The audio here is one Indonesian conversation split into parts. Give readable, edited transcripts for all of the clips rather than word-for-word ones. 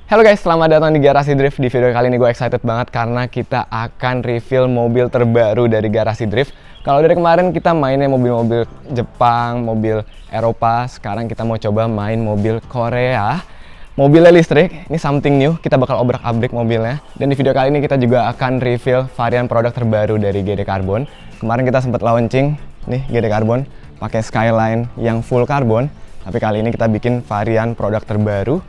Halo guys, selamat datang di Garasi Drift. Di video kali ini gue excited banget karena kita akan reveal mobil terbaru dari Garasi Drift. Kalau dari kemarin kita mainnya mobil-mobil Jepang, mobil Eropa, sekarang kita mau coba main mobil Korea. Mobilnya listrik, ini something new, kita bakal obrak-abrik mobilnya. Dan di video kali ini kita juga akan reveal varian produk terbaru dari GD Carbon. Kemarin kita sempat launching, nih GD Carbon, pakai Skyline yang full carbon. Tapi kali ini kita bikin varian produk terbaru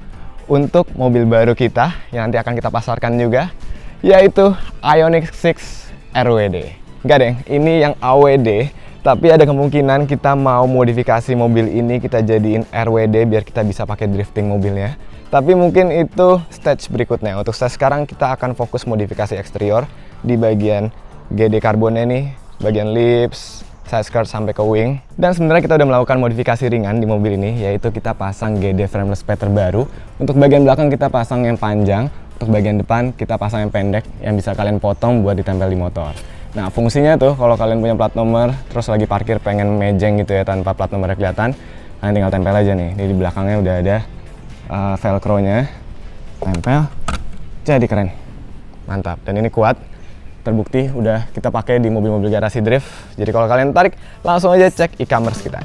untuk mobil baru kita yang nanti akan kita pasarkan juga, yaitu Ioniq 6 RWD. Enggak deng, ini yang AWD, tapi ada kemungkinan kita mau modifikasi mobil ini kita jadiin RWD biar kita bisa pakai drifting mobilnya. Tapi mungkin itu stage berikutnya. Untuk stage sekarang kita akan fokus modifikasi eksterior di bagian GD Carbonnya nih, bagian lips, side skirt sampai ke wing. Dan sebenarnya kita udah melakukan modifikasi ringan di mobil ini, yaitu kita pasang GD frameless pad terbaru. Untuk bagian belakang kita pasang yang panjang, untuk bagian depan kita pasang yang pendek yang bisa kalian potong buat ditempel di motor. Nah, fungsinya tuh kalau kalian punya plat nomor terus lagi parkir pengen mejeng gitu ya tanpa plat nomornya kelihatan, kalian tinggal tempel aja nih. Di belakangnya udah ada velcro-nya. Tempel. Jadi keren. Mantap. Dan ini kuat. Terbukti udah kita pakai di mobil-mobil Garasi Drift. Jadi kalau kalian tertarik, langsung aja cek e-commerce kita.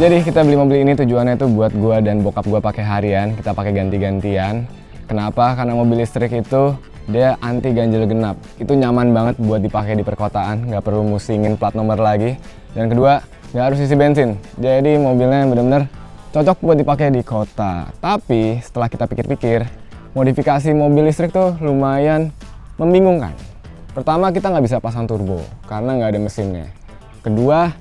Jadi kita beli mobil ini tujuannya itu buat gua dan bokap gua pakai harian, kita pakai ganti-gantian. Kenapa? Karena mobil listrik itu dia anti ganjil genap. Itu nyaman banget buat dipakai di perkotaan, nggak perlu musingin plat nomor lagi. Dan kedua, nggak harus isi bensin. Jadi mobilnya bener-bener cocok buat dipakai di kota. Tapi setelah kita pikir-pikir, modifikasi mobil listrik tuh lumayan membingungkan. Pertama, kita nggak bisa pasang turbo karena nggak ada mesinnya. Kedua,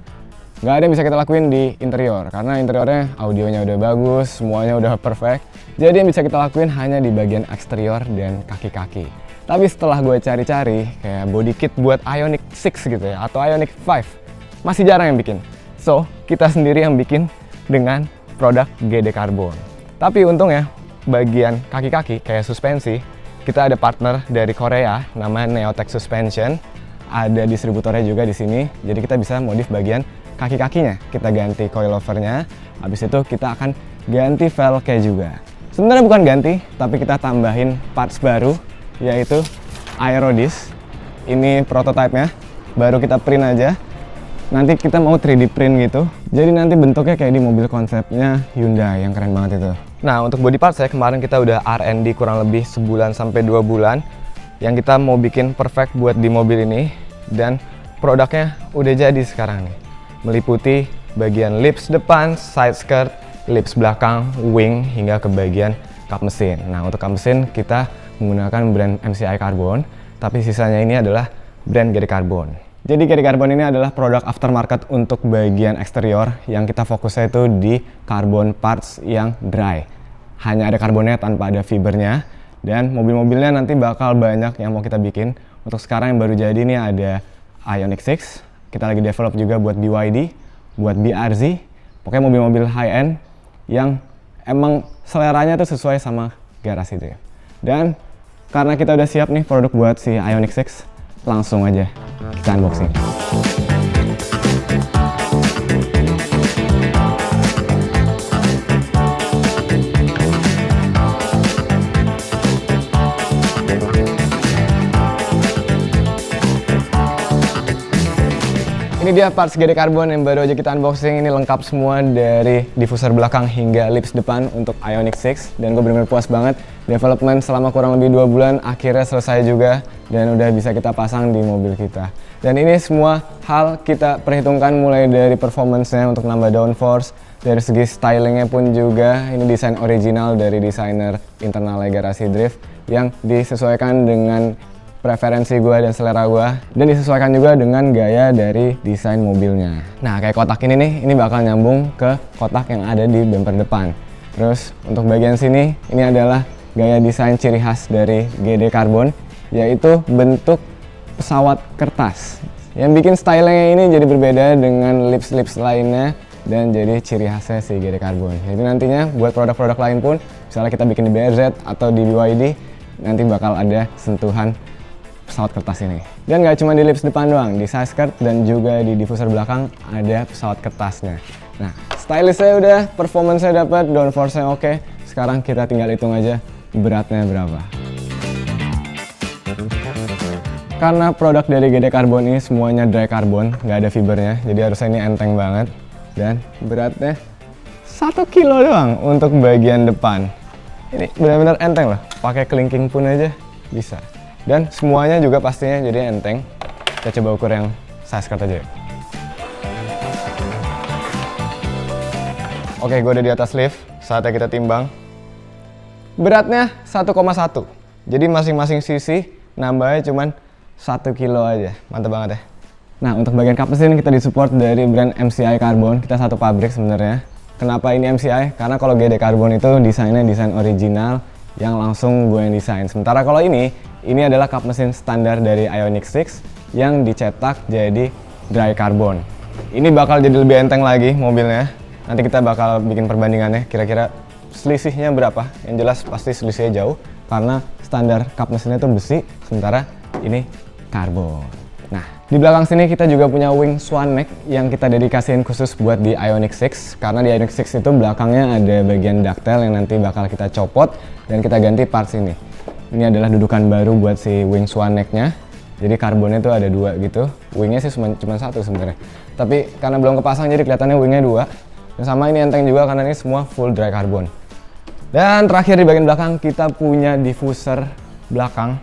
nggak ada yang bisa kita lakuin di interior karena interiornya audionya udah bagus, semuanya udah perfect. Jadi yang bisa kita lakuin hanya di bagian eksterior dan kaki-kaki. Tapi setelah gue cari-cari kayak body kit buat Ioniq 6 gitu ya, atau Ioniq 5, masih jarang yang bikin. So, kita sendiri yang bikin dengan produk GD Carbon. Tapi untungnya bagian kaki-kaki kayak suspensi, kita ada partner dari Korea namanya Neotech Suspension. Ada distributornya juga di sini. Jadi kita bisa modif bagian kaki-kakinya. Kita ganti coilovernya. Habis itu kita akan ganti velgnya juga. Sebenarnya bukan ganti, tapi kita tambahin parts baru, yaitu aerodisc. Ini prototipenya, baru kita print aja. Nanti kita mau 3D print gitu. Jadi nanti bentuknya kayak di mobil konsepnya Hyundai yang keren banget itu. Nah, untuk body parts ya, kemarin kita udah R&D kurang lebih sebulan sampai 2 bulan. Yang kita mau bikin perfect buat di mobil ini. Dan produknya udah jadi sekarang nih. Meliputi bagian lips depan, side skirt, lips belakang, wing, hingga ke bagian kap mesin. Nah, untuk kap mesin kita menggunakan brand MCI Carbon, tapi sisanya ini adalah brand GD Carbon. Jadi GD Carbon ini adalah produk aftermarket untuk bagian eksterior yang kita fokusnya itu di carbon parts yang dry. Hanya ada karbonnya tanpa ada fibernya, dan mobil-mobilnya nanti bakal banyak yang mau kita bikin. Untuk sekarang yang baru jadi ini ada Ioniq 6, kita lagi develop juga buat BYD, buat BRZ, pokoknya mobil-mobil high-end yang emang seleranya tuh sesuai sama Garasi Drift. Dan karena kita udah siap nih produk buat si Ioniq 6, langsung aja kita unboxing. Ini dia parts GD Carbon yang baru aja kita unboxing. Ini lengkap semua dari diffuser belakang hingga lips depan untuk Ioniq 6. Dan gue bener-bener puas banget. Development selama kurang lebih 2 bulan akhirnya selesai juga. Dan udah bisa kita pasang di mobil kita. Dan ini semua hal kita perhitungkan mulai dari performance-nya untuk nambah downforce. Dari segi stylingnya pun juga. Ini desain original dari desainer internal Garasi Drift. Yang disesuaikan dengan preferensi gue dan selera gue, dan disesuaikan juga dengan gaya dari desain mobilnya. Nah, kayak kotak ini nih, ini bakal nyambung ke kotak yang ada di bumper depan. Terus untuk bagian sini, ini adalah gaya desain ciri khas dari GD Carbon, yaitu bentuk pesawat kertas. Yang bikin stylenya ini jadi berbeda dengan lips-lips lainnya dan jadi ciri khasnya si GD Carbon. Jadi nantinya buat produk-produk lain pun, misalnya kita bikin di BRZ atau di BYD, nanti bakal ada sentuhan pesawat kertas ini. Dan nggak cuma di lips depan doang, di side skirt dan juga di diffuser belakang ada pesawat kertasnya. Nah, stylishnya udah, performance-nya dapat, downforce-nya oke. Sekarang kita tinggal hitung aja beratnya berapa. Karena produk dari GD Carbon ini semuanya dry carbon, nggak ada fibernya, jadi harusnya ini enteng banget. Dan beratnya 1 kilo doang untuk bagian depan. Ini benar-benar enteng loh, pakai kelingking pun aja bisa. Dan semuanya juga pastinya jadi enteng. Kita coba ukur yang size skirt aja. Oke, gue udah di atas lift, saatnya kita timbang. Beratnya 1,1. Jadi masing-masing sisi nambahnya cuman 1 kilo aja, mantap banget ya. Nah, untuk bagian kap mesin kita disupport dari brand MCI Carbon, kita satu pabrik sebenarnya. Kenapa ini MCI? Karena kalau GD Carbon itu desainnya desain original yang langsung gue yang desain. Sementara kalau ini adalah kap mesin standar dari Ioniq 6 yang dicetak jadi dry carbon. Ini bakal jadi lebih enteng lagi mobilnya. Nanti kita bakal bikin perbandingannya, kira-kira selisihnya berapa. Yang jelas pasti selisihnya jauh karena standar kap mesinnya itu besi, sementara ini karbon. Nah, di belakang sini kita juga punya wing swan neck yang kita dedikasiin khusus buat di Ioniq 6. Karena di Ioniq 6 itu belakangnya ada bagian ductile yang nanti bakal kita copot dan kita ganti parts ini. Ini adalah dudukan baru buat si wing swan neck-nya. Jadi karbonnya itu ada 2 gitu. Wingnya sih cuma 1 sebenarnya. Tapi karena belum kepasang jadi kelihatannya wingnya 2. Dan sama ini enteng juga karena ini semua full dry carbon. Dan terakhir di bagian belakang kita punya diffuser belakang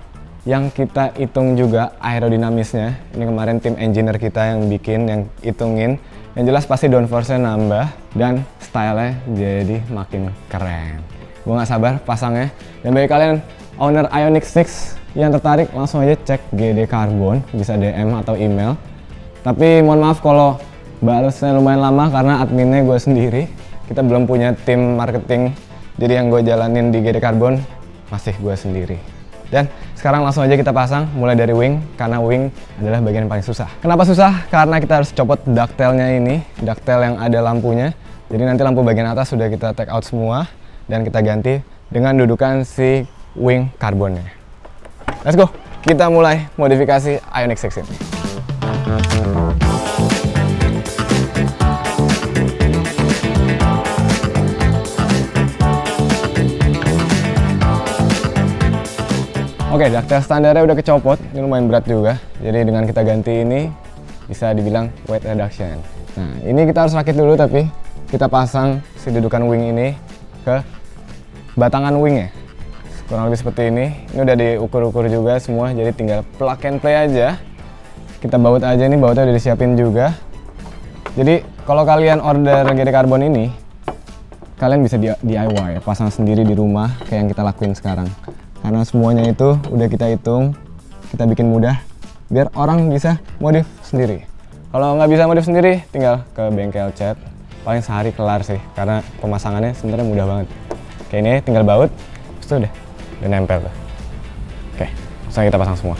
yang kita hitung juga aerodinamisnya. Ini kemarin tim engineer kita yang bikin, yang hitungin. Yang jelas pasti downforce-nya nambah dan style-nya jadi makin keren. Gue gak sabar pasangnya. Dan bagi kalian owner Ioniq 6 yang tertarik langsung aja cek GD Carbon, bisa DM atau email. Tapi mohon maaf kalau balasnya lumayan lama karena adminnya gue sendiri. Kita belum punya tim marketing, jadi yang gue jalanin di GD Carbon masih gue sendiri. Dan sekarang langsung aja kita pasang, mulai dari wing, karena wing adalah bagian yang paling susah. Kenapa susah? Karena kita harus copot ductile-nya ini, ductile yang ada lampunya. Jadi nanti lampu bagian atas sudah kita take out semua, dan kita ganti dengan dudukan si wing karbonnya. Let's go, kita mulai modifikasi Ioniq 6 ini. Oke, ductile standarnya udah kecopot, ini lumayan berat juga. Jadi dengan kita ganti ini, bisa dibilang weight reduction. Nah, ini kita harus rakit dulu tapi kita pasang si dudukan wing ini ke batangan wingnya. Kurang lebih seperti ini. Ini udah diukur-ukur juga semua, jadi tinggal plug and play aja. Kita baut aja, ini bautnya udah disiapin juga. Jadi kalau kalian order GD Carbon ini, kalian bisa DIY, pasang sendiri di rumah kayak yang kita lakuin sekarang. Karena semuanya itu udah kita hitung, kita bikin mudah biar orang bisa modif sendiri. Kalau nggak bisa modif sendiri, tinggal ke bengkel cat. Paling sehari kelar sih, karena pemasangannya sebenarnya mudah banget. Kayak ini tinggal baut, terus tuh udah nempel tuh. Oke, langsung kita pasang semua.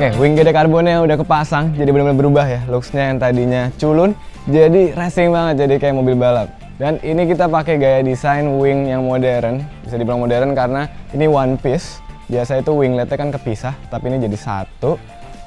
Oke, wing GD Carbonnya udah kepasang, jadi benar-benar berubah ya. Looks-nya yang tadinya culun, jadi racing banget, jadi kayak mobil balap. Dan ini kita pakai gaya desain wing yang modern, bisa dibilang modern karena ini one piece. Biasa itu wingletnya kan kepisah, tapi ini jadi satu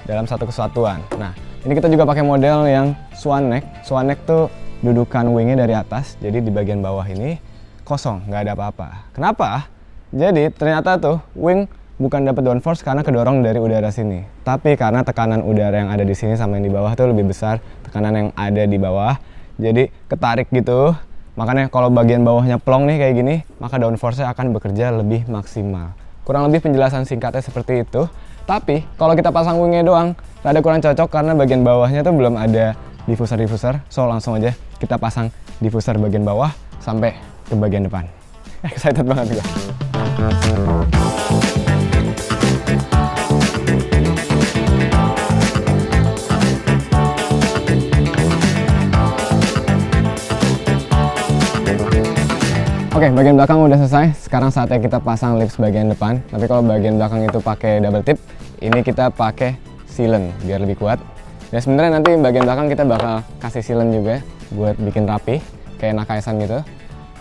dalam satu kesatuan. Nah, ini kita juga pakai model yang swan neck. Swan neck tuh dudukan wingnya dari atas, jadi di bagian bawah ini kosong, nggak ada apa-apa. Kenapa? Jadi ternyata tuh wing bukan dapat downforce karena kedorong dari udara sini, tapi karena tekanan udara yang ada di sini sama yang di bawah tuh lebih besar tekanan yang ada di bawah, jadi ketarik gitu. Makanya kalau bagian bawahnya plong nih kayak gini, maka downforce-nya akan bekerja lebih maksimal. Kurang lebih penjelasan singkatnya seperti itu. Tapi kalau kita pasang wingnya doang, rada kurang cocok karena bagian bawahnya tuh belum ada diffuser. So langsung aja kita pasang diffuser bagian bawah sampai ke bagian depan. Excited banget gue. Oke, bagian belakang udah selesai. Sekarang saatnya kita pasang lips bagian depan. Tapi kalau bagian belakang itu pakai double tip, ini kita pakai sealant biar lebih kuat. Dan sebenarnya nanti bagian belakang kita bakal kasih sealant juga buat bikin rapi, kayak nakaisan gitu.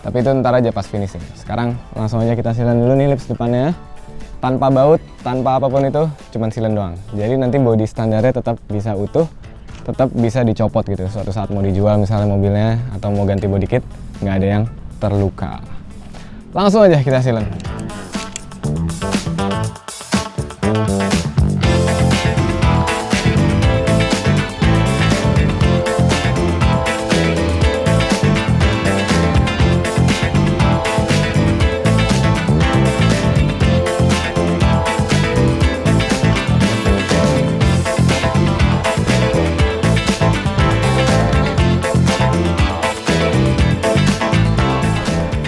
Tapi itu ntar aja pas finishing. Sekarang langsung aja kita sealant dulu nih lips depannya. Tanpa baut, tanpa apapun itu, cuman sealant doang. Jadi nanti body standarnya tetap bisa utuh, tetap bisa dicopot gitu. Suatu saat mau dijual misalnya mobilnya atau mau ganti body kit, nggak ada yang terluka. Langsung aja kita sealant.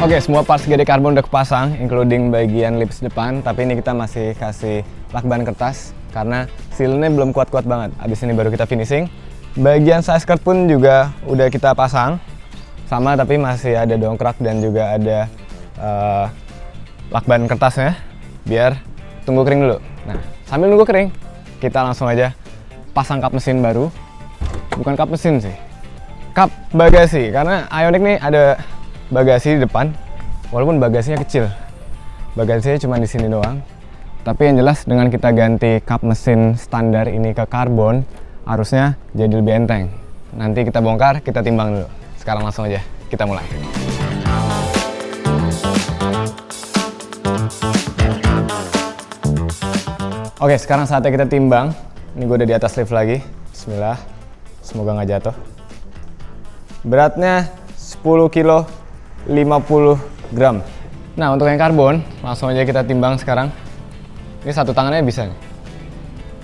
Oke, semua parts GD Carbon udah kepasang, including bagian lips depan. Tapi ini kita masih kasih lakban kertas karena sealnya belum kuat-kuat banget. Abis ini baru kita finishing. Bagian side skirt pun juga udah kita pasang, sama tapi masih ada dongkrak dan juga ada lakban kertasnya. Biar tunggu kering dulu. Nah, sambil nunggu kering, kita langsung aja pasang kap mesin baru. Bukan kap mesin sih, kap bagasi. Karena Ioniq nih ada bagasi di depan, walaupun bagasinya kecil, bagasinya cuma di sini doang. Tapi yang jelas dengan kita ganti kap mesin standar ini ke karbon, harusnya jadi lebih enteng. Nanti kita bongkar, kita timbang dulu. Sekarang langsung aja kita mulai. Oke, sekarang saatnya kita timbang. Ini gue udah di atas lift lagi. Bismillah, semoga nggak jatuh. Beratnya 10 kilo 50 gram. Nah, untuk yang karbon, langsung aja kita timbang sekarang. Ini satu tangannya bisa nih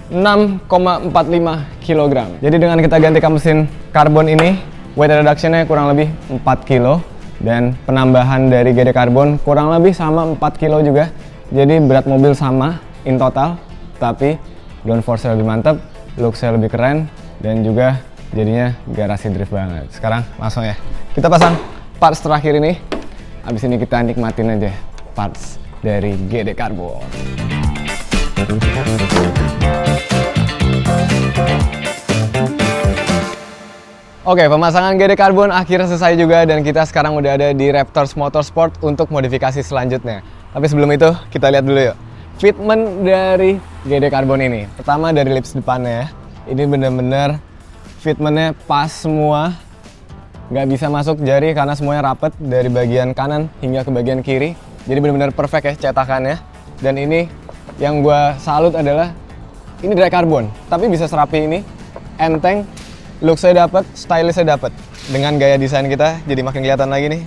6,45 kg. Jadi dengan kita ganti kap mesin karbon ini, weight reduction-nya kurang lebih 4 kilo. Dan penambahan dari GD Carbon kurang lebih sama 4 kilo juga. Jadi berat mobil sama in total, tapi downforce-nya lebih mantap, look-nya lebih keren, dan juga jadinya garasi drift banget. Sekarang langsung ya kita pasang parts terakhir ini. Abis ini kita nikmatin aja parts dari GD Carbon. Oke, pemasangan GD Carbon akhirnya selesai juga dan kita sekarang udah ada di Raptors Motorsport untuk modifikasi selanjutnya. Tapi sebelum itu kita lihat dulu yuk fitment dari GD Carbon ini. Pertama dari lips depannya, ini bener-bener fitmentnya pas semua. Nggak bisa masuk jari karena semuanya rapet dari bagian kanan hingga ke bagian kiri. Jadi benar-benar perfect ya cetakannya. Dan ini yang gue salut adalah ini dry carbon, tapi bisa serapi ini, enteng, look saya dapet, stylish saya dapet. Dengan gaya desain kita jadi makin kelihatan lagi nih,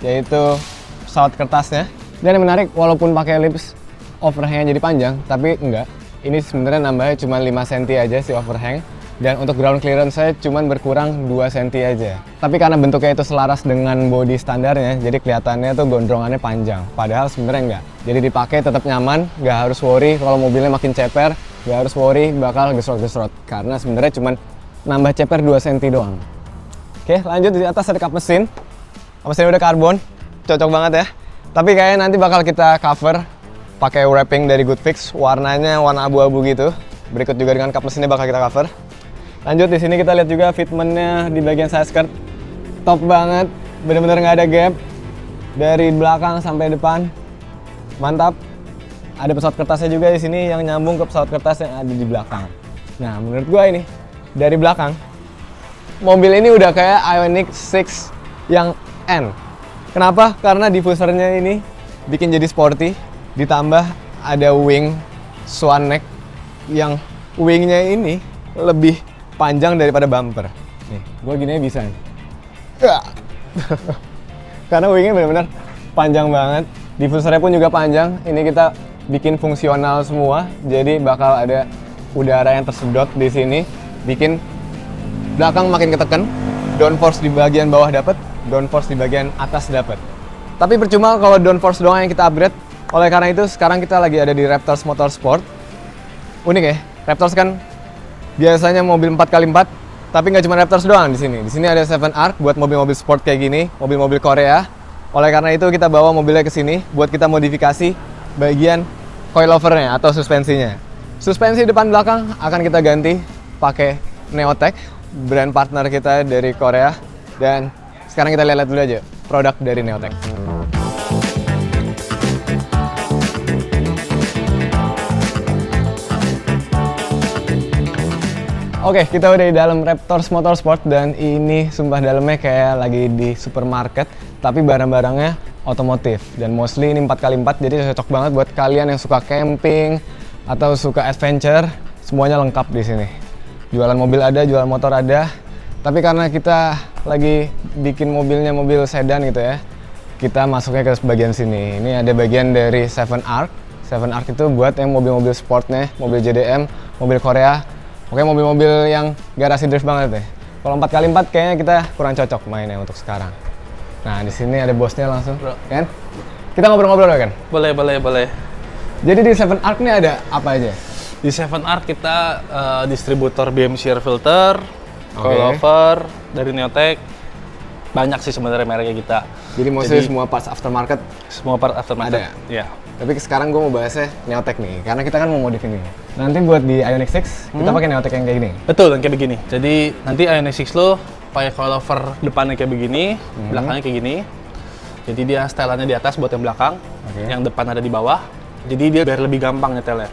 yaitu pesawat kertasnya. Dan yang menarik, walaupun pakai lips overhangnya jadi panjang, tapi enggak. Ini sebenarnya nambahnya cuma 5 cm aja si overhang. Dan untuk ground clearance saya cuma berkurang 2 cm aja. Tapi karena bentuknya itu selaras dengan body standarnya, jadi kelihatannya tuh gondrongannya panjang. Padahal sebenarnya enggak. Jadi dipakai tetap nyaman, nggak harus worry kalau mobilnya makin ceper, nggak harus worry bakal gesrot-gesrot. Karena sebenarnya cuma nambah ceper 2 cm doang. Oke, lanjut di atas ada kap mesin. Kap mesin udah karbon, cocok banget ya. Tapi kayaknya nanti bakal kita cover pakai wrapping dari Goodfix, warnanya warna abu-abu gitu. Berikut juga dengan kap mesinnya bakal kita cover. Lanjut di sini kita lihat juga fitmentnya di bagian side skirt, top banget, bener-bener nggak ada gap dari belakang sampai depan, mantap. Ada pesawat kertasnya juga di sini yang nyambung ke pesawat kertas yang ada di belakang. Nah, menurut gua ini dari belakang mobil ini udah kayak Ioniq 6 yang N. Kenapa? Karena diffusernya ini bikin jadi sporty, ditambah ada wing swan neck yang wingnya ini lebih panjang daripada bumper. Nih, gue gini bisa nih. Karena wingnya benar-benar panjang banget. Diffusernya pun juga panjang. Ini kita bikin fungsional semua. Jadi bakal ada udara yang tersedot di sini, bikin belakang makin ketekan. Downforce di bagian bawah dapat, downforce di bagian atas dapat. Tapi percuma kalau downforce doang yang kita upgrade. Oleh karena itu sekarang kita lagi ada di Raptors Motorsport. Unik ya, Raptors kan biasanya mobil 4x4, tapi nggak cuma Raptors doang di sini. Di sini ada 7ARC buat mobil-mobil sport kayak gini, mobil-mobil Korea. Oleh karena itu kita bawa mobilnya ke sini buat kita modifikasi bagian coilovernya atau suspensinya. Suspensi depan belakang akan kita ganti pakai Neotech, brand partner kita dari Korea. Dan sekarang kita lihat dulu aja produk dari Neotech. Oke, kita udah di dalam Raptors Motorsport dan ini sumpah dalamnya kayak lagi di supermarket, tapi barang-barangnya otomotif dan mostly ini 4x4, jadi cocok banget buat kalian yang suka camping atau suka adventure, semuanya lengkap di sini. Jualan mobil ada, jualan motor ada, tapi karena kita lagi bikin mobilnya mobil sedan gitu ya, kita masuknya ke bagian sini. Ini ada bagian dari 7ARC. 7ARC itu buat yang mobil-mobil sportnya, mobil JDM, mobil Korea. Oke, mobil-mobil yang garasi drift banget deh. Kalau 4x4 kayaknya kita kurang cocok mainnya untuk sekarang. Nah, di sini ada bosnya langsung, kan? Kita ngobrol-ngobrol kan? Boleh. Jadi di 7ARC ini ada apa aja? Di 7ARC kita distributor BMC air filter, coilover dari Neotech. Banyak sih sebenarnya mereknya kita. Jadi mostly semua parts aftermarket? Semua part aftermarket. Ada? Iya. Tapi sekarang gue mau bahasnya Neotech nih, karena kita kan mau modif ini. Nanti buat di Ioniq 6, kita pakai Neotech yang kayak gini? Betul, yang kayak begini. Jadi nanti Ioniq 6 lo pakai coilover depannya kayak begini, belakangnya kayak gini. Jadi dia setelannya di atas buat yang belakang, yang depan ada di bawah. Jadi dia biar lebih gampang nyetelnya.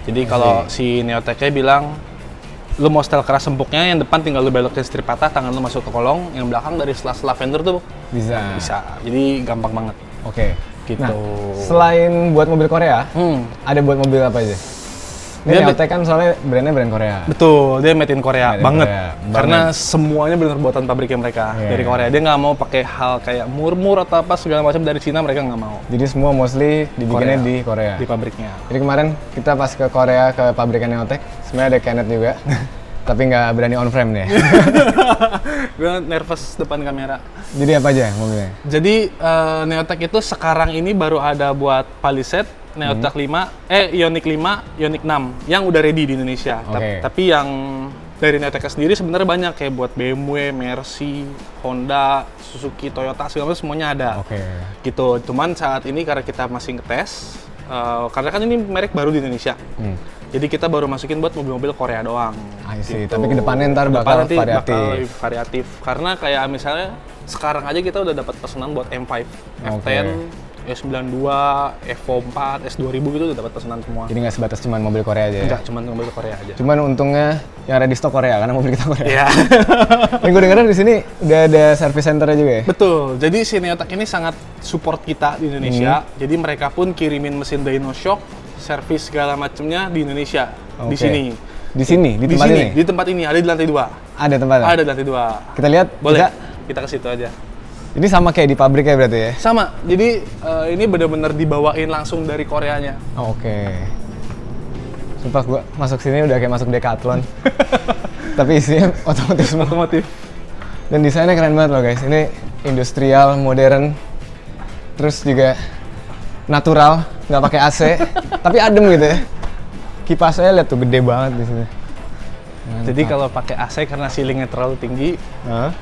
Jadi kalau si Neotech-nya bilang, lu mau setel keras empuknya, yang depan tinggal lu belokin setir patah, tangan lu masuk ke kolong, yang belakang dari sela-sela fender tuh bisa. Jadi gampang banget. Oke. Gitu. Nah, selain buat mobil Korea, ada buat mobil apa aja? Ini Neotech kan soalnya brandnya brand Korea. Betul, dia made in Korea banget. Karena banget. Semuanya benar buatan pabriknya mereka dari Korea. Dia nggak mau pakai hal kayak murmur atau apa segala macam dari Cina, mereka nggak mau. Jadi semua mostly dibikinnya di Korea. Di pabriknya. Jadi kemarin kita pas ke Korea ke pabriknya Neotech, sebenarnya ada Kenneth juga. Tapi nggak berani on frame deh. Gue nervous depan kamera. Jadi apa aja mobilnya? Jadi Neotech itu sekarang ini baru ada buat Palisade, Neotech 5, Ioniq 5, Ioniq 6 yang udah ready di Indonesia. Tapi yang dari Neotech sendiri sebenarnya banyak kayak buat BMW, Mercy, Honda, Suzuki, Toyota segala macam semuanya ada. Gitu. Cuman saat ini karena kita masih ngetes, karena kan ini merek baru di Indonesia. Jadi kita baru masukin buat mobil-mobil Korea doang. Gitu. Tapi kedepannya ntar bakal variatif. Karena kayak misalnya sekarang aja kita udah dapat pesanan buat M5, F10, S92, Evo 4, S2000 gitu udah dapat pesanan semua. Jadi nggak sebatas cuma mobil Korea aja ya? Enggak, cuma mobil Korea aja. Cuman untungnya yang ada di stok Korea, karena mobil kita Korea. Iya. Yang gue dengar di sini udah ada service centernya juga ya? Betul, jadi si Neotech ini sangat support kita di Indonesia. Jadi mereka pun kirimin mesin dyno shock, servis segala macamnya di Indonesia. Di sini. Di sini? Di tempat ini? Di tempat ini, ada di lantai 2. Ada tempatnya? Ada di lantai 2. Kita lihat? Boleh, kita ke situ aja. Ini sama kayak di pabrik ya berarti ya? Sama, jadi ini benar-benar dibawain langsung dari Koreanya. Sumpah gua masuk sini udah kayak masuk Decathlon. Tapi isinya otomotif semua. Dan desainnya keren banget loh guys. Ini industrial, modern, terus juga natural, nggak pakai AC, tapi adem gitu ya. Kipasnya lihat tuh gede banget di sini. Jadi kalau pakai AC karena ceilingnya terlalu tinggi,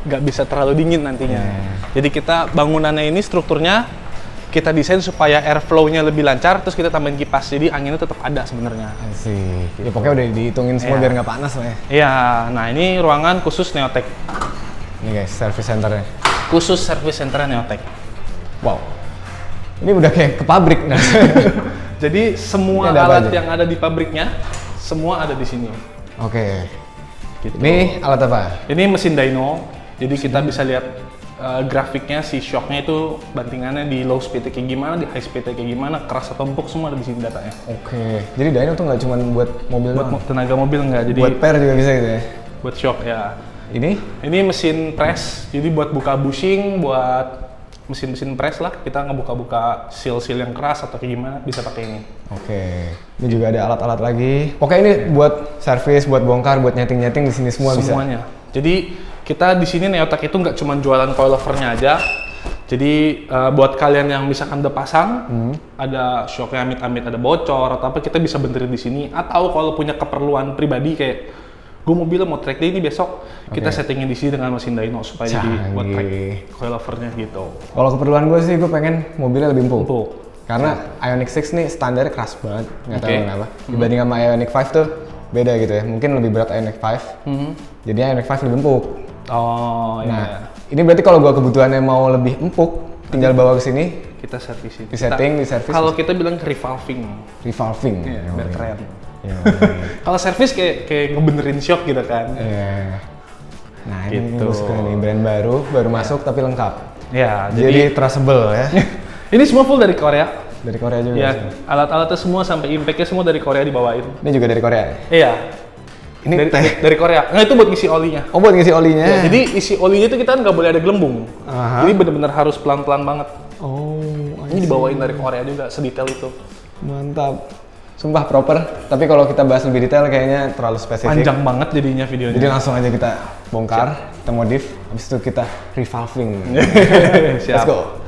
nggak bisa terlalu dingin nantinya. Jadi kita bangunannya ini strukturnya kita desain supaya airflow-nya lebih lancar, terus kita tambahin kipas, jadi anginnya tetap ada sebenarnya. Ya pokoknya udah dihitungin semua biar nggak panas lah ya. Iya, nah ini ruangan khusus Neotech. Ini guys, service centernya. Khusus service centernya Neotech. Wow, ini udah kayak ke pabrik. Jadi semua alat yang ada di pabriknya, semua ada di sini. Gitu. Ini alat apa? Ini mesin dyno, jadi kita bisa lihat grafiknya, si shocknya itu bantingannya di low speed kayak gimana, di high speed kayak gimana, keras atau empuk semua ada di sini datanya. Jadi dyno tuh nggak cuma buat mobil buat tenaga mobil nggak, jadi buat per juga bisa gitu ya? Buat shock ya. Ini mesin press, jadi buat buka bushing, buat mesin-mesin press lah, kita ngebuka-buka seal-seal yang keras atau kayak gimana, bisa pakai ini. Ini juga ada alat-alat lagi. Pokoknya ini buat servis, buat bongkar, buat nyeting-nyeting di sini semua bisa. Semuanya. Jadi kita di sini Neotech itu nggak cuma jualan coilovernya aja. Jadi buat kalian yang misalkan udah pasang, ada shocknya amit-amit ada bocor atau apa, kita bisa benerin di sini. Atau kalau punya keperluan pribadi kayak gue mobilnya mau track day ini besok, kita settingin di sini dengan mesin dyno supaya jadi buat track coilovernya gitu. Kalau keperluan gue sih, gue pengen mobilnya lebih empuk. Empuk. Karena Ioniq 6 nih standarnya keras banget, nggak tahu kenapa. Dibanding sama Ioniq 5 tuh beda gitu ya. Mungkin lebih berat Ioniq 5, jadi Ioniq 5 lebih empuk. Oh Nah, ini berarti kalau gue kebutuhannya mau lebih empuk, tinggal bawa ke sini, kita servisin. di setting, di servis. Kalau kita bilang revolving. Revolving. Iya, biar keren. Ya, Kalau servis kayak ngebenerin shock gitu kan. iya. Nah, ini Gitu. gue suka nih, brand baru masuk tapi lengkap. Ya, Jadi trustable ya. ini semua full dari Korea. Dari Korea juga. Ya, sih. alat-alatnya semua sampai impact-nya semua dari Korea dibawain. Ini juga dari Korea. Iya. Ini Dari Korea. Nah, itu buat ngisi olinya. Oh, buat ngisi olinya. Ya, jadi isi olinya itu kita nggak boleh ada gelembung. Aha. Jadi benar-benar harus pelan-pelan banget. Oh, Ini dibawain dari Korea juga, sedetail itu. mantap. Sumpah proper. Tapi kalau kita bahas lebih detail kayaknya terlalu spesifik. Panjang banget jadinya videonya. Jadi langsung aja kita bongkar, kita modif, habis itu kita revolving. Siap. Let's go.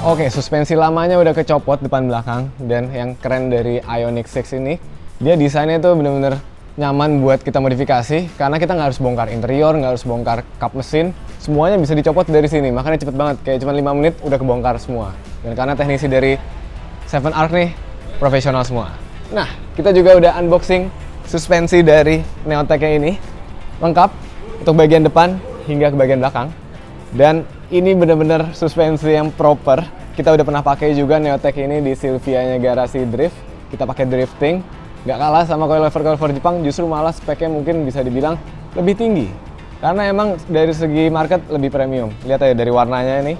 Oke, suspensi lamanya udah kecopot depan belakang, dan yang keren dari Ioniq 6 ini, dia desainnya tuh bener-bener nyaman buat kita modifikasi, karena kita nggak harus bongkar interior, nggak harus bongkar kap mesin, semuanya bisa dicopot dari sini, makanya cepet banget, kayak cuma 5 menit udah kebongkar semua. Dan karena teknisi dari 7ARC nih, profesional semua. Nah, kita juga udah unboxing suspensi dari Neotech ini, lengkap untuk bagian depan hingga ke bagian belakang. Dan ini bener-bener suspensi yang proper. Kita udah pernah pakai juga Neotech ini di Silvia-nya garasi drift. Kita pakai drifting, nggak kalah sama coilover Jepang, justru malah speknya mungkin bisa dibilang lebih tinggi. Karena emang dari segi market lebih premium. Lihat aja dari warnanya ini,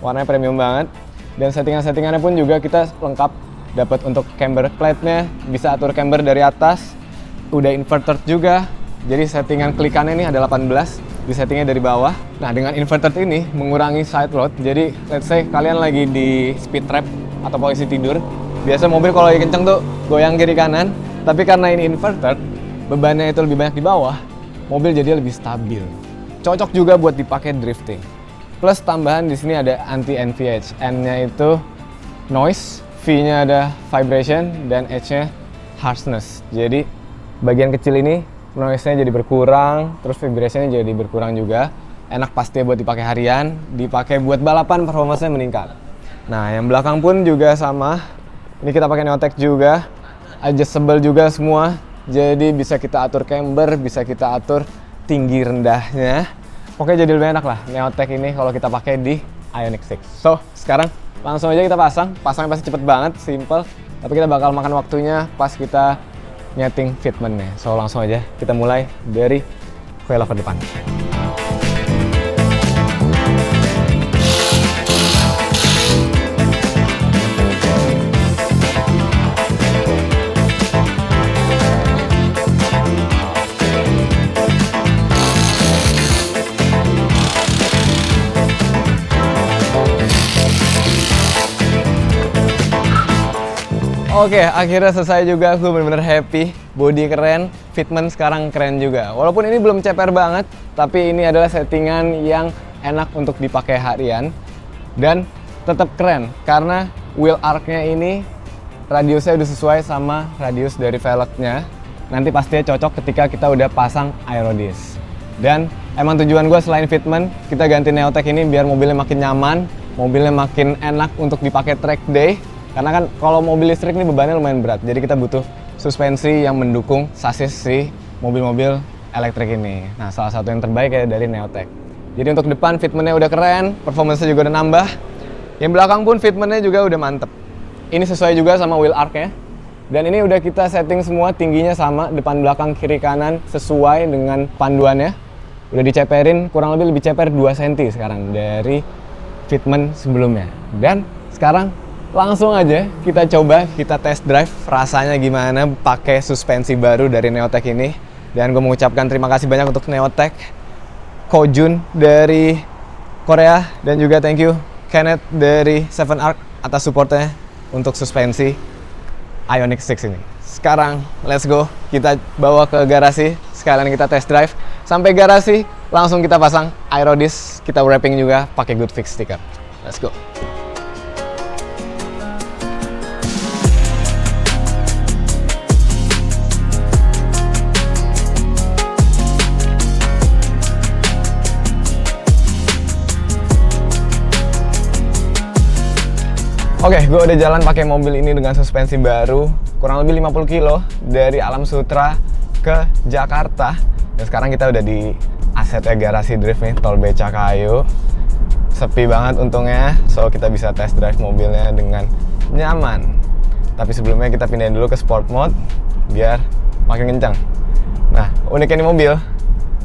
warnanya premium banget. Dan settingan-settingannya pun juga kita lengkap. Dapat untuk camber plate-nya, bisa atur camber dari atas. Udah inverter juga, jadi settingan klikannya ini ada 18, di settingnya dari bawah. Nah, dengan inverter ini mengurangi side load, jadi let's say kalian lagi di speed trap atau posisi tidur, biasa mobil kalau lagi kenceng tuh goyang kiri kanan, tapi karena ini inverter, bebannya itu lebih banyak di bawah, mobil jadi lebih stabil. Cocok juga buat dipakai drifting. Plus tambahan di sini ada anti NVH, N-nya itu noise, V-nya ada vibration, dan H-nya harshness. Jadi bagian kecil ini noise-nya jadi berkurang, terus vibration-nya jadi berkurang juga. Enak pasti buat dipakai harian, dipakai buat balapan performance-nya meningkat. Nah, yang belakang pun juga sama. Ini kita pakai Neotech juga, adjustable juga semua. Jadi bisa kita atur camber, bisa kita atur tinggi rendahnya. Oke, jadi lebih enak lah Neotech ini kalau kita pakai di Ioniq 6. So, sekarang langsung aja kita pasang. Pasangnya pasti cepet banget, simple. Tapi kita bakal makan waktunya pas kita nyeting fitmentnya. So langsung aja kita mulai dari coilover depan. Oke, akhirnya selesai juga. Gue bener-bener happy. Body keren, fitment sekarang keren juga. Walaupun ini belum ceper banget, tapi ini adalah settingan yang enak untuk dipakai harian. Dan tetap keren, karena wheel arc-nya ini radiusnya udah sesuai sama radius dari velgnya. Nanti pastinya cocok ketika kita udah pasang aerodisc. Dan emang tujuan gue selain fitment, kita ganti Neotech ini biar mobilnya makin nyaman, mobilnya makin enak untuk dipakai track day. Karena kan kalau mobil listrik ini bebannya lumayan berat, jadi kita butuh suspensi yang mendukung sasis si mobil-mobil elektrik ini. Nah, salah satu yang terbaik ya dari Neotech. Jadi untuk depan fitmentnya udah keren, performance-nya juga udah nambah. Yang belakang pun fitmentnya juga udah mantep. Ini sesuai juga sama wheel arc-nya. Dan ini udah kita setting semua tingginya sama, depan belakang kiri kanan sesuai dengan panduannya. udah diceperin, kurang lebih ceper 2 cm sekarang dari fitment sebelumnya. Dan sekarang langsung aja kita coba, kita test drive rasanya gimana pakai suspensi baru dari Neotech ini. Dan gue mengucapkan terima kasih banyak untuk Neotech, Kojun dari Korea, dan juga thank you Kenneth dari 7ARC atas supportnya untuk suspensi Ioniq 6 ini. Sekarang let's go, kita bawa ke garasi, sekalian kita test drive. Sampai garasi langsung kita pasang Aerodisc, kita wrapping juga pakai Goodfix stiker. Let's go. Oke, gue udah jalan pakai mobil ini dengan suspensi baru, kurang lebih 50 kilo dari Alam Sutra ke Jakarta. Dan sekarang kita udah di asetnya Garasi Drift nih, Tol Becakayu. Sepi banget untungnya, so kita bisa test drive mobilnya dengan nyaman. Tapi sebelumnya kita pindahin dulu ke Sport Mode biar makin kencang. Nah, uniknya ini mobil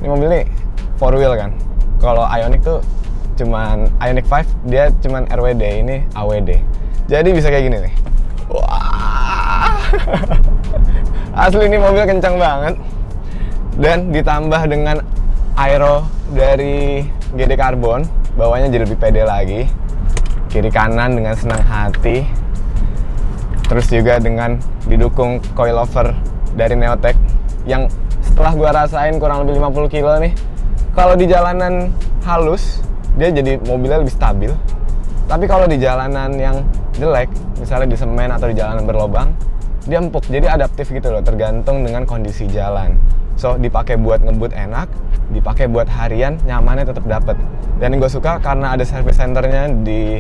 nih 4-wheel kan. Kalau Ioniq tuh cuman Ioniq 5, dia cuman RWD, ini AWD. Jadi bisa kayak gini nih. Wah. Asli ini mobil kencang banget. Dan ditambah dengan aero dari GD Carbon, bawahnya jadi lebih pede lagi. Kiri kanan dengan senang hati. Terus juga dengan didukung coilover dari Neotech yang setelah gua rasain kurang lebih 50 kilo nih. Kalau di jalanan halus, dia jadi mobilnya lebih stabil. Tapi kalau di jalanan yang jelek, misalnya di semen atau di jalanan berlobang, dia empuk, jadi adaptif gitu loh, tergantung dengan kondisi jalan. So, dipakai buat ngebut enak, dipakai buat harian, nyamannya tetap dapet. Dan yang gue suka karena ada service centernya di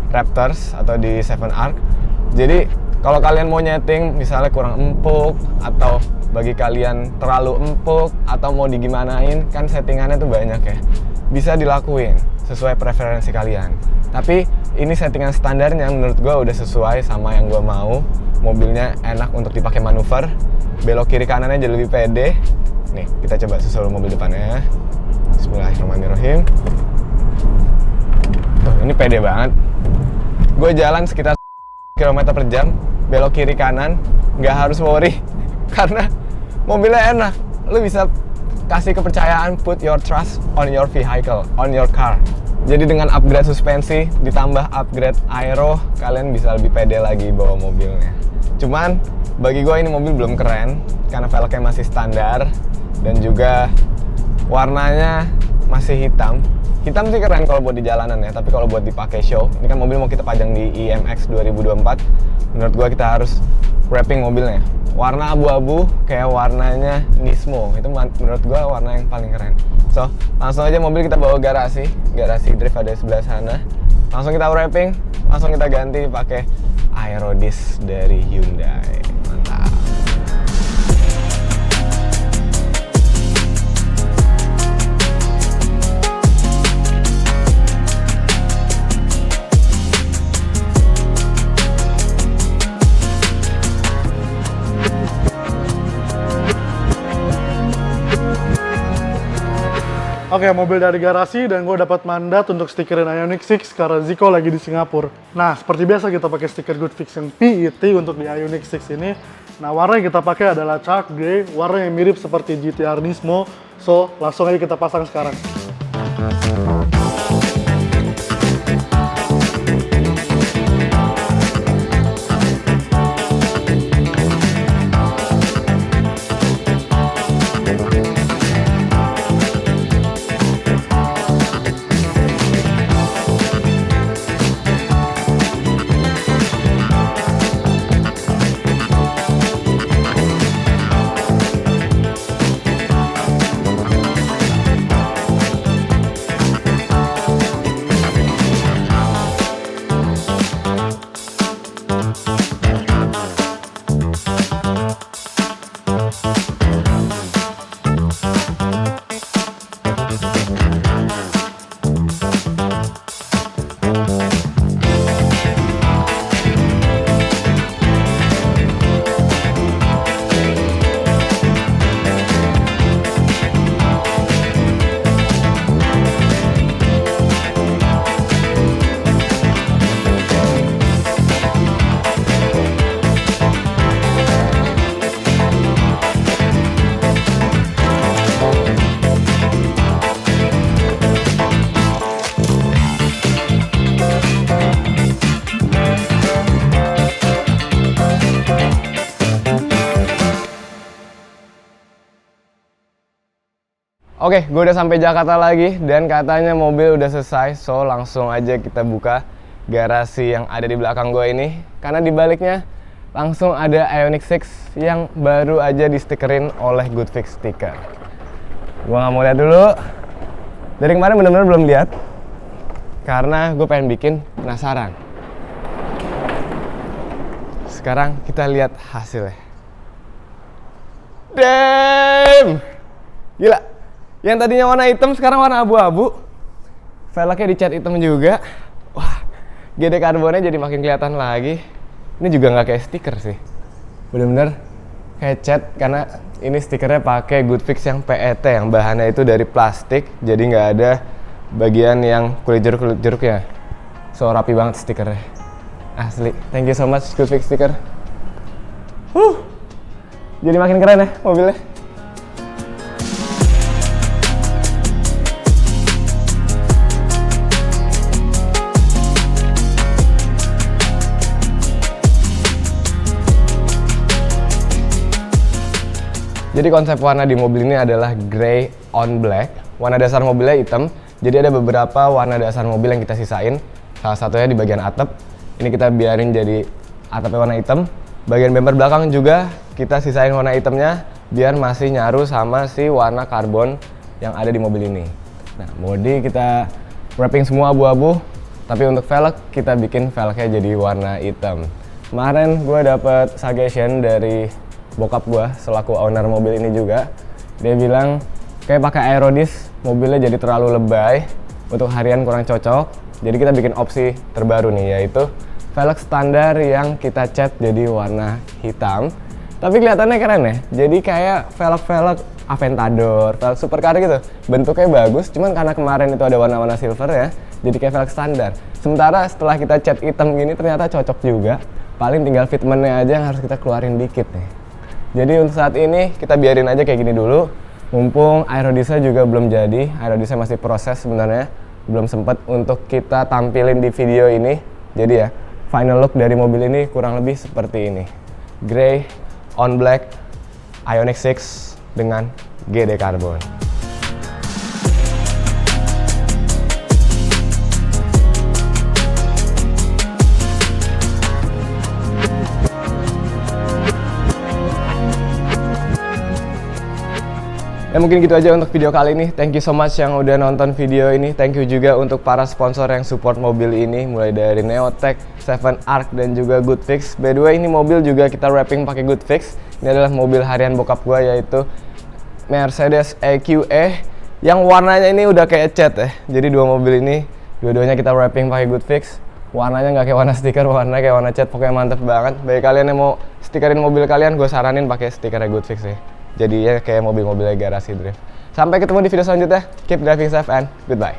Raptors atau di 7ARC. Jadi, kalau kalian mau nyeting, misalnya kurang empuk, atau bagi kalian terlalu empuk, atau mau digimanain, kan settingannya tuh banyak ya. Bisa dilakuin sesuai preferensi kalian. Tapi ini settingan standarnya menurut gue udah sesuai sama yang gue mau. Mobilnya enak untuk dipakai manuver, belok kiri kanannya jadi lebih pede. Nih, kita coba susul mobil depannya. Bismillahirrahmanirrahim. Tuh, ini pede banget. Gue jalan sekitar kilometer per jam, belok kiri kanan, nggak harus worry karena mobilnya enak. Lu bisa kasih kepercayaan, put your trust on your vehicle, on your car. Jadi dengan upgrade suspensi ditambah upgrade aero, kalian bisa lebih pede lagi bawa mobilnya. Cuman bagi gue ini mobil belum keren karena velgnya masih standar dan juga warnanya masih hitam. Hitam sih keren kalau buat di jalanan ya, tapi kalau buat dipakai show, ini kan mobil mau kita pajang di IMX 2024. Menurut gue kita harus wrapping mobilnya. Warna abu-abu kayak warnanya Nismo, itu menurut gue warna yang paling keren. So, langsung aja mobil kita bawa garasi drift ada di sebelah sana. Langsung kita wrapping, langsung kita ganti pakai Aerodisc dari Hyundai. Mantap. Oke, mobil dari garasi dan gue dapat mandat untuk stikerin Ioniq 6 karena Ziko lagi di Singapura. Nah, seperti biasa kita pakai stiker Goodfix yang PET untuk di Ioniq 6 ini. Nah, warna yang kita pakai adalah Chark Grey, warna yang mirip seperti GTR Nismo. So, langsung aja kita pasang sekarang. Oke, gue udah sampai Jakarta lagi dan katanya mobil udah selesai, so langsung aja kita buka garasi yang ada di belakang gue ini. Karena di baliknya langsung ada Ioniq 6 yang baru aja distikerin oleh Goodfix Sticker. Gue nggak mau lihat dulu. Dari kemarin bener-bener belum lihat karena gue pengen bikin penasaran. Sekarang kita lihat hasilnya. Damn! Gila! Yang tadinya warna hitam sekarang warna abu-abu. Velgnya dicat hitam juga. Wah, GD karbonnya jadi makin kelihatan lagi. Ini juga nggak kayak stiker sih. Bener-bener kayak cat karena ini stikernya pakai Goodfix yang PET yang bahannya itu dari plastik. Jadi nggak ada bagian yang kulit jeruk-jeruknya. So rapi banget stikernya. Asli. Thank you so much Goodfix Sticker. Jadi makin keren ya mobilnya. Jadi konsep warna di mobil ini adalah grey on black. Warna dasar mobilnya hitam. Jadi ada beberapa warna dasar mobil yang kita sisain. Salah satunya di bagian atap. Ini kita biarin jadi atapnya warna hitam. Bagian bumper belakang juga kita sisain warna hitamnya biar masih nyaru sama si warna karbon yang ada di mobil ini. Nah, bodi kita wrapping semua abu-abu. Tapi untuk velg kita bikin velgnya jadi warna hitam. Kemarin gue dapet suggestion dari bokap gua selaku owner mobil ini juga. Dia bilang kayak pakai aerodis mobilnya jadi terlalu lebay, untuk harian kurang cocok. Jadi kita bikin opsi terbaru nih, yaitu velg standar yang kita cat jadi warna hitam. Tapi kelihatannya keren ya. Jadi kayak velg-velg Aventador, velg supercar gitu. Bentuknya bagus, cuman karena kemarin itu ada warna-warna silver ya, jadi kayak velg standar. Sementara setelah kita cat hitam gini ternyata cocok juga. Paling tinggal fitmentnya aja yang harus kita keluarin dikit nih. Jadi untuk saat ini kita biarin aja kayak gini dulu. Mumpung aerodisnya juga belum jadi, aerodisnya masih proses sebenarnya, belum sempat untuk kita tampilin di video ini. Jadi ya, final look dari mobil ini kurang lebih seperti ini. Grey on black Ioniq 6 dengan GD Carbon. Ya mungkin gitu aja untuk video kali ini. Thank you so much yang udah nonton video ini. Thank you juga untuk para sponsor yang support mobil ini, mulai dari Neotech, 7ARC dan juga Goodfix. By the way, ini mobil juga kita wrapping pakai Goodfix. Ini adalah mobil harian bokap gua, yaitu Mercedes EQE yang warnanya ini udah kayak cat ya. Jadi dua mobil ini dua-duanya kita wrapping pakai Goodfix. Warnanya nggak kayak warna stiker, warnanya kayak warna cat. Pokoknya mantep banget. Bagi kalian yang mau stikerin mobil kalian, gue saranin pakai stikernya Goodfix sih. Jadi ya kayak mobil-mobilnya garasi drift. Sampai ketemu di video selanjutnya. Keep driving safe and goodbye.